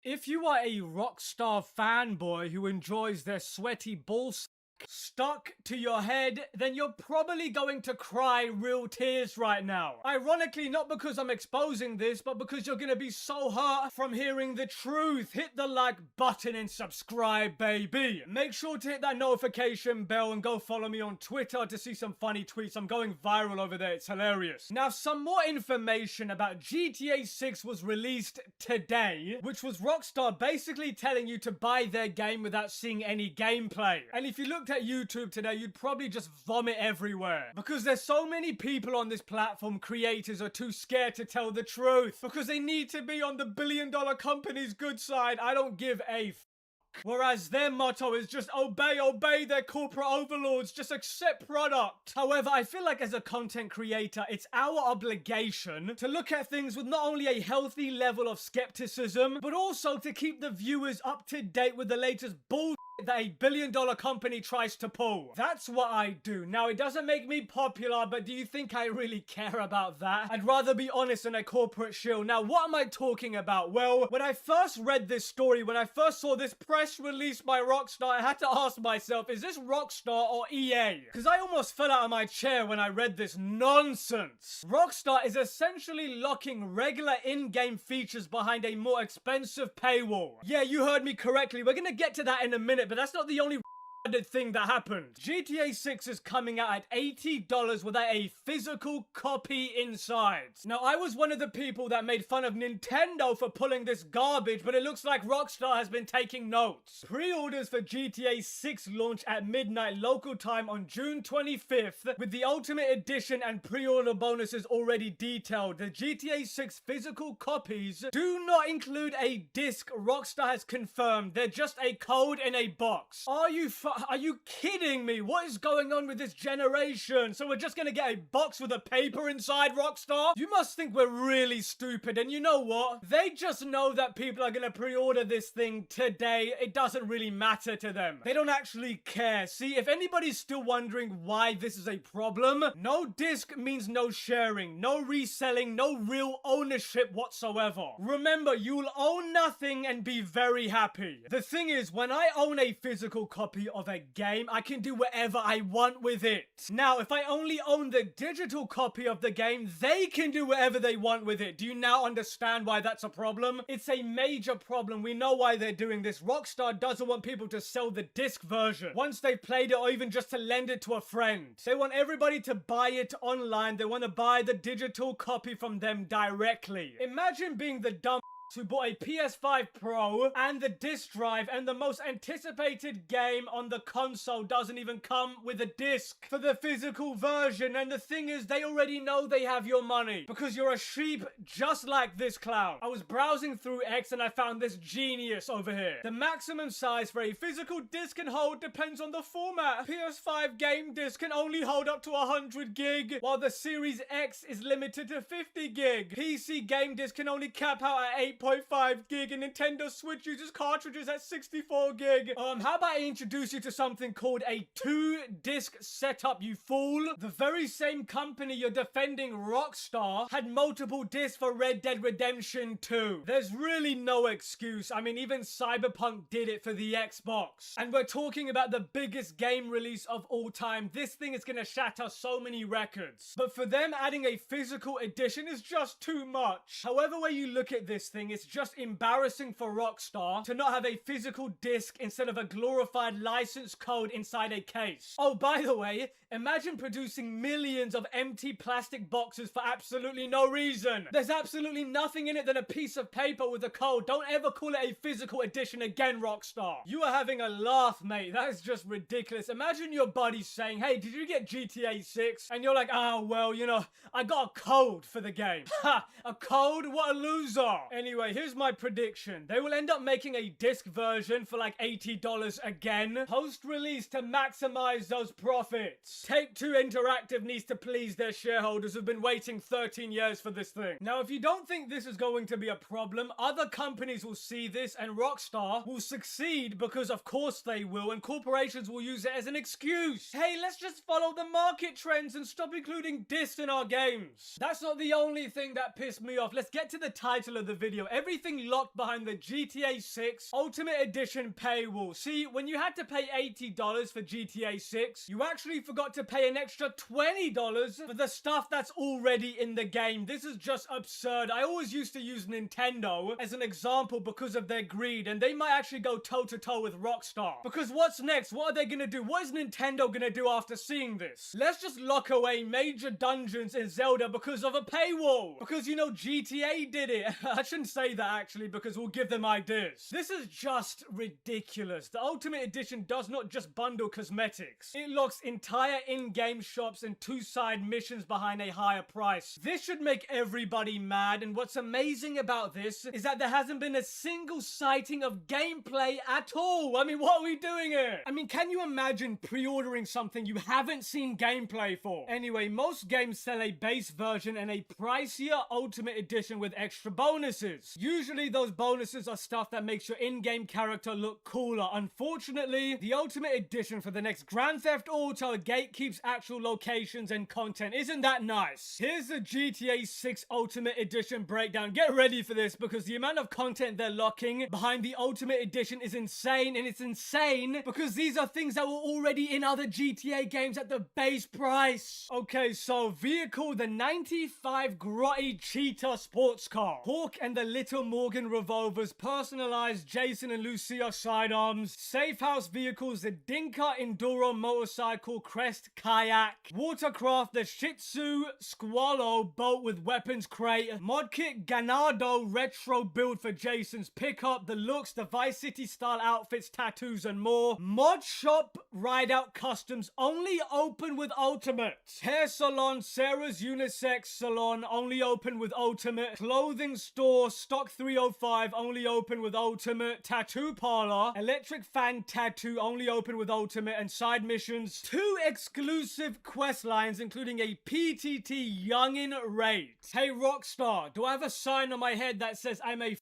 If you are a Rockstar fanboy who enjoys their sweaty balls stuck to your head, then you're probably going to cry real tears right now. Ironically, not because I'm exposing this, but because you're gonna be so hurt from hearing the truth. Hit the like button and subscribe, baby. Make sure to hit that notification bell and go follow me on Twitter to see some funny tweets. I'm going viral over there. It's hilarious. Now, some more information about GTA 6 was released today, which was Rockstar basically telling you to buy their game without seeing any gameplay. And if you looked at YouTube today, you'd probably just vomit everywhere because there's so many people on this platform. Creators are too scared to tell the truth because they need to be on the billion-dollar company's good side. I don't give a whereas their motto is just obey their corporate overlords, just accept product. However, I feel like as a content creator, it's our obligation to look at things with not only a healthy level of skepticism, but also to keep the viewers up to date with the latest bull that a billion-dollar company tries to pull. That's what I do. Now, it doesn't make me popular, but do you think I really care about that? I'd rather be honest than a corporate shill. Now, what am I talking about? Well, when I first read this story, when I first saw this press release by Rockstar, I had to ask myself, is this Rockstar or EA? Because I almost fell out of my chair when I read this nonsense. Rockstar is essentially locking regular in-game features behind a more expensive paywall. Yeah, you heard me correctly. We're gonna get to that in a minute, but that's not the only thing that happened. GTA 6 is coming out at $80 without a physical copy inside. Now, I was one of the people that made fun of Nintendo for pulling this garbage, but it looks like Rockstar has been taking notes. Pre-orders for GTA 6 launch at midnight local time on June 25th, with the Ultimate Edition and pre-order bonuses already detailed. The GTA 6 physical copies do not include a disc. Rockstar has confirmed they're just a code in a box. Are you kidding me? What is going on with this generation? So we're just gonna get a box with a paper inside, Rockstar? You must think we're really stupid, and you know what? They just know that people are gonna pre-order this thing today. It doesn't really matter to them. They don't actually care. See, if anybody's still wondering why this is a problem, no disc means no sharing, no reselling, no real ownership whatsoever. Remember, you'll own nothing and be very happy. The thing is, when I own a physical copy of a game, I can do whatever I want with it. Now, if I only own the digital copy of the game, they can do whatever they want with it. Do you now understand why that's a problem? It's a major problem. We know why they're doing this. Rockstar doesn't want people to sell the disc version once they've played it, or even just to lend it to a friend. They want everybody to buy it online. They want to buy the digital copy from them directly. Imagine being the dumb who bought a PS5 Pro and the disc drive, and the most anticipated game on the console doesn't even come with a disc for the physical version. And the thing is, they already know they have your money because you're a sheep just like this clown. I was browsing through X and I found this genius over here. The maximum size for a physical disc can hold depends on the format. PS5 game disc can only hold up to 100 gig, while the Series X is limited to 50 gig. PC game disc can only cap out at 8.5 gig, and Nintendo Switch uses cartridges at 64 gig. How about I introduce you to something called a 2-disc setup, you fool? The very same company you're defending, Rockstar, had multiple discs for Red Dead Redemption 2. There's really no excuse. I mean, even Cyberpunk did it for the Xbox. And we're talking about the biggest game release of all time. This thing is gonna shatter so many records. But for them, adding a physical edition is just too much. However way you look at this thing, it's just embarrassing for Rockstar to not have a physical disc instead of a glorified license code inside a case. Oh, by the way, imagine producing millions of empty plastic boxes for absolutely no reason. There's absolutely nothing in it than a piece of paper with a code. Don't ever call it a physical edition again, Rockstar. You are having a laugh, mate. That is just ridiculous. Imagine your buddy saying, hey, did you get GTA 6? And you're like, oh, well, you know, I got a code for the game. Ha! A code? What a loser. Anyway, here's my prediction. They will end up making a disc version for like $80 again, post-release, to maximize those profits. Take-Two Interactive needs to please their shareholders who've been waiting 13 years for this thing. Now, if you don't think this is going to be a problem, other companies will see this and Rockstar will succeed, because of course they will, and corporations will use it as an excuse. Hey, let's just follow the market trends and stop including discs in our games. That's not the only thing that pissed me off. Let's get to the title of the video. everything locked behind the GTA 6 Ultimate Edition paywall. See, when you had to pay $80 for GTA 6, you actually forgot to pay an extra $20 for the stuff that's already in the game. This is just absurd. I always used to use Nintendo as an example because of their greed, and they might actually go toe-to-toe with Rockstar. Because what's next? What are they gonna do? What is Nintendo gonna do after seeing this? Let's just lock away major dungeons in Zelda because of a paywall. Because, you know, GTA did it. I shouldn't say that, actually, because we'll give them ideas. This is just ridiculous. The Ultimate Edition does not just bundle cosmetics. It locks entire in-game shops and two-side missions behind a higher price. This should make everybody mad, and what's amazing about this is that there hasn't been a single sighting of gameplay at all. I mean, what are we doing here? I mean, can you imagine pre-ordering something you haven't seen gameplay for? Anyway, most games sell a base version and a pricier Ultimate Edition with extra bonuses. Usually those bonuses are stuff that makes your in-game character look cooler. Unfortunately, the Ultimate Edition for the next Grand Theft Auto gatekeeps actual locations and content. Isn't that nice? Here's the GTA 6 Ultimate Edition breakdown. Get ready for this because the amount of content they're locking behind the Ultimate Edition is insane, and it's insane because these are things that were already in other GTA games at the base price. Okay, so vehicle, the 95 Grotty Cheetah sports car. Hawk and the Little Morgan revolvers, personalized Jason and Lucia sidearms. Safe house vehicles, the Dinka Enduro motorcycle Crest kayak. Watercraft, the Shih Tzu Squallow boat with weapons crate. Modkit Ganado retro build for Jason's pickup. The looks, the Vice City style outfits, tattoos, and more. Mod shop ride out customs only open with Ultimate. Hair salon, Sarah's unisex salon only open with Ultimate. Clothing store, stock 305 only open with Ultimate. Tattoo parlor, electric fan tattoo only open with Ultimate. And side missions, 2 exclusive quest lines including a PTT Youngin raid. Hey Rockstar, do I have a sign on my head that says I'm a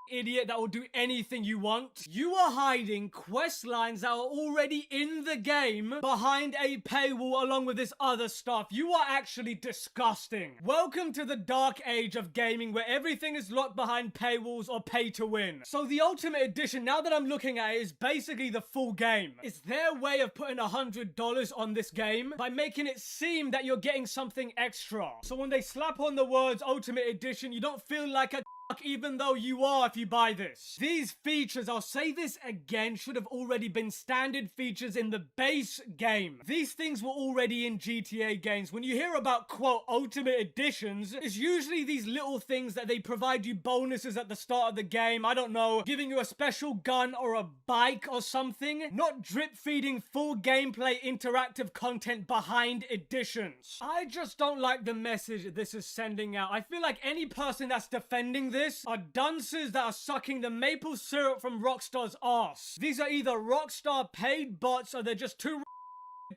idiot that will do anything you want? You are hiding quest lines that are already in the game behind a paywall along with this other stuff. You are actually disgusting. Welcome to the dark age of gaming where everything is locked behind paywalls or pay to win. So the Ultimate Edition, now that I'm looking at it, is basically the full game. It's their way of putting $100 on this game by making it seem that you're getting something extra. So when they slap on the words Ultimate Edition, you don't feel like a even though you are if you buy this. These features, I'll say this again, should have already been standard features in the base game. These things were already in GTA games. When you hear about, quote, Ultimate Editions, it's usually these little things that they provide you bonuses at the start of the game. I don't know, giving you a special gun or a bike or something. Not drip feeding full gameplay interactive content behind editions. I just don't like the message this is sending out. I feel like any person that's defending this are dunces that are sucking the maple syrup from Rockstar's arse. These are either Rockstar paid bots or they're just too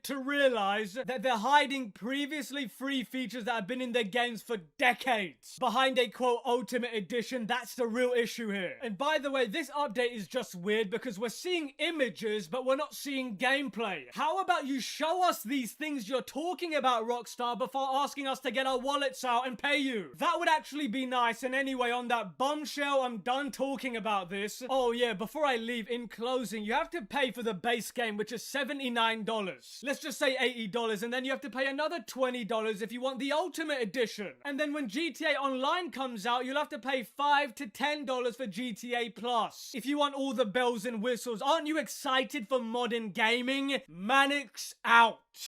to realize that they're hiding previously free features that have been in their games for decades behind a quote Ultimate Edition. That's the real issue here. And by the way, this update is just weird because we're seeing images but we're not seeing gameplay. How about you show us these things you're talking about, Rockstar, before asking us to get our wallets out and pay you? That would actually be nice. And anyway, on that bombshell, I'm done talking about this. Oh yeah, before I leave, in closing, you have to pay for the base game, which is $79. Let's just say $80, and then you have to pay another $20 if you want the Ultimate Edition. And then when GTA Online comes out, you'll have to pay $5 to $10 for GTA Plus if you want all the bells and whistles. Aren't you excited for modern gaming? Manix out.